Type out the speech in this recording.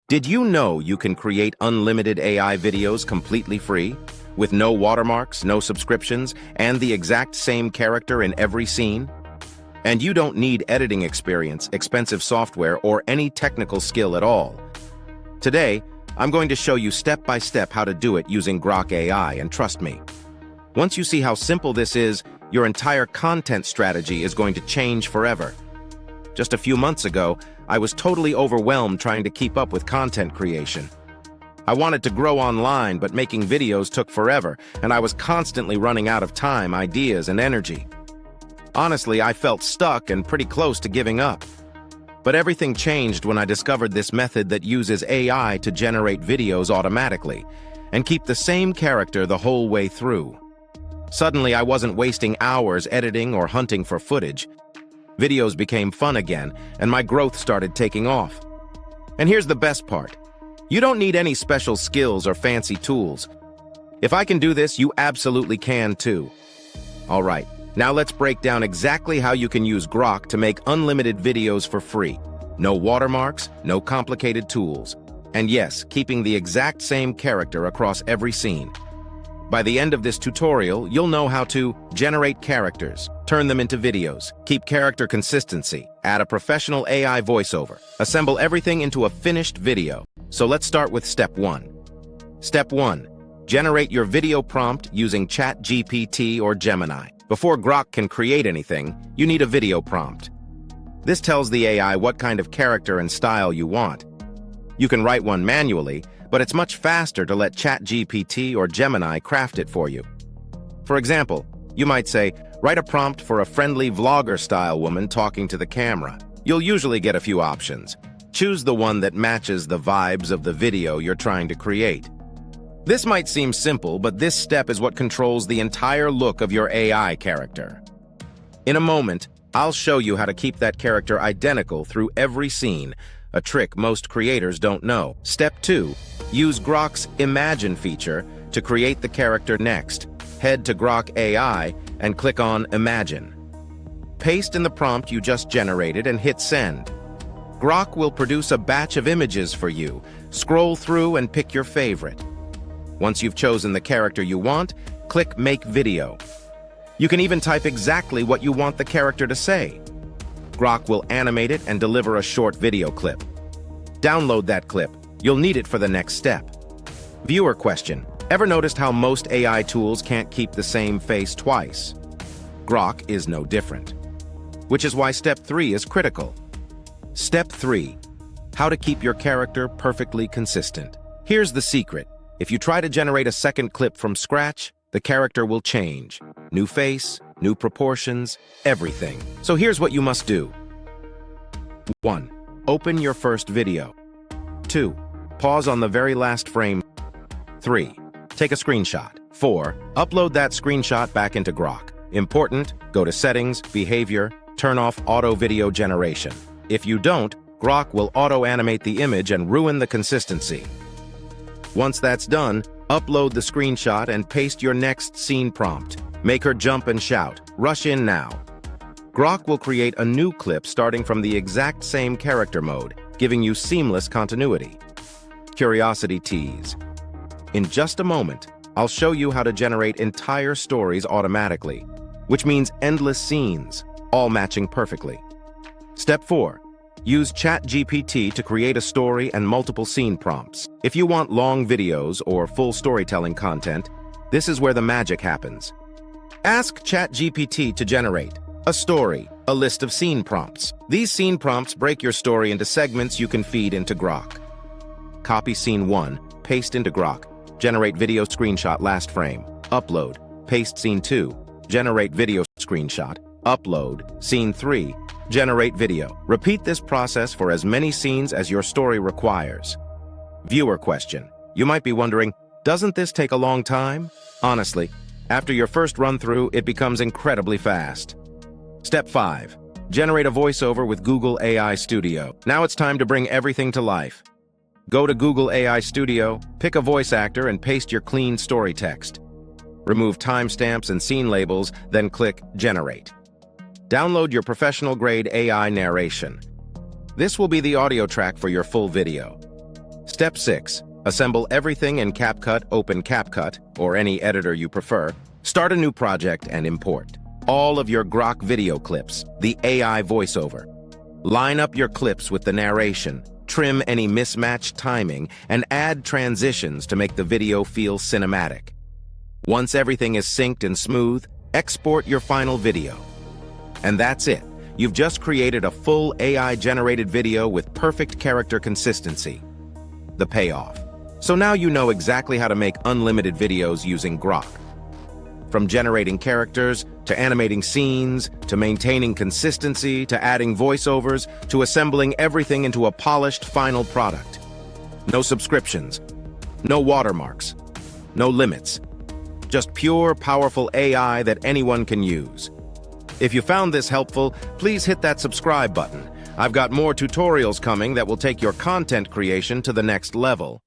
Did you know you can create unlimited AI videos completely free? With no watermarks, no subscriptions, and the exact same character in every scene? And you don't need editing experience, expensive software, or any technical skill at all. Today, I'm going to show you step-by-step how to do it using Grok AI, and trust me, once you see how simple this is, your entire content strategy is going to change forever. Just a few months ago, I was totally overwhelmed trying to keep up with content creation. I wanted to grow online, but making videos took forever, and I was constantly running out of time, ideas, and energy. Honestly, I felt stuck and pretty close to giving up. But everything changed when I discovered this method that uses AI to generate videos automatically and keep the same character the whole way through. Suddenly, I wasn't wasting hours editing or hunting for footage. Videos became fun again, and my growth started taking off. And here's the best part. You don't need any special skills or fancy tools. If I can do this, you absolutely can too. All right, now let's break down exactly how you can use Grok to make unlimited videos for free. No watermarks, no complicated tools. And yes, keeping the exact same character across every scene. By the end of this tutorial, you'll know how to generate characters, turn them into videos, keep character consistency, add a professional AI voiceover, assemble everything into a finished video. So let's start with step 1. Step 1. Generate your video prompt using ChatGPT or Gemini. Before Grok can create anything, you need a video prompt. This tells the AI what kind of character and style you want. You can write one manually, but it's much faster to let ChatGPT or Gemini craft it for you. For example, you might say, write a prompt for a friendly vlogger-style woman talking to the camera. You'll usually get a few options. Choose the one that matches the vibes of the video you're trying to create. This might seem simple, but this step is what controls the entire look of your AI character. In a moment, I'll show you how to keep that character identical through every scene, a trick most creators don't know. Step 2. Use Grok's Imagine feature to create the character next. Head to Grok AI and click on Imagine. Paste in the prompt you just generated and hit send. Grok will produce a batch of images for you. Scroll through and pick your favorite. Once you've chosen the character you want, click Make Video. You can even type exactly what you want the character to say. Grok will animate it and deliver a short video clip. Download that clip. You'll need it for the next step. Viewer question. Ever noticed how most AI tools can't keep the same face twice? Grok is no different. Which is why step 3 is critical. Step 3. How to keep your character perfectly consistent. Here's the secret. If you try to generate a second clip from scratch, the character will change. New face, new proportions, everything. So here's what you must do. 1. Open your first video. 2. Pause on the very last frame. 3. Take a screenshot. 4. Upload that screenshot back into Grok. Important, go to Settings, Behavior, turn off Auto Video Generation. If you don't, Grok will auto-animate the image and ruin the consistency. Once that's done, upload the screenshot and paste your next scene prompt. Make her jump and shout, "Rush in now." Grok will create a new clip starting from the exact same character mode, giving you seamless continuity. Curiosity tease. In just a moment, I'll show you how to generate entire stories automatically, which means endless scenes, all matching perfectly. Step 4. Use ChatGPT to create a story and multiple scene prompts. If you want long videos or full storytelling content, this is where the magic happens. Ask ChatGPT to generate a story, a list of scene prompts. These scene prompts break your story into segments you can feed into Grok. Copy scene 1, paste into Grok, generate video screenshot last frame, upload, paste scene 2, generate video screenshot, upload, scene 3, generate video. Repeat this process for as many scenes as your story requires. Viewer question. You might be wondering, doesn't this take a long time? Honestly, after your first run-through, it becomes incredibly fast. Step 5. Generate a voiceover with Google AI Studio. Now it's time to bring everything to life. Go to Google AI Studio, pick a voice actor, and paste your clean story text. Remove timestamps and scene labels, then click Generate. Download your professional-grade AI narration. This will be the audio track for your full video. Step 6. Assemble everything in CapCut. Open CapCut, or any editor you prefer. Start a new project and import all of your Grok video clips, the AI voiceover. Line up your clips with the narration, trim any mismatched timing, and add transitions to make the video feel cinematic. Once everything is synced and smooth, export your final video. And that's it. You've just created a full AI-generated video with perfect character consistency. The payoff. So now you know exactly how to make unlimited videos using Grok. From generating characters, to animating scenes, to maintaining consistency, to adding voiceovers, to assembling everything into a polished final product. No subscriptions, no watermarks, no limits. Just pure, powerful AI that anyone can use. If you found this helpful, please hit that subscribe button. I've got more tutorials coming that will take your content creation to the next level.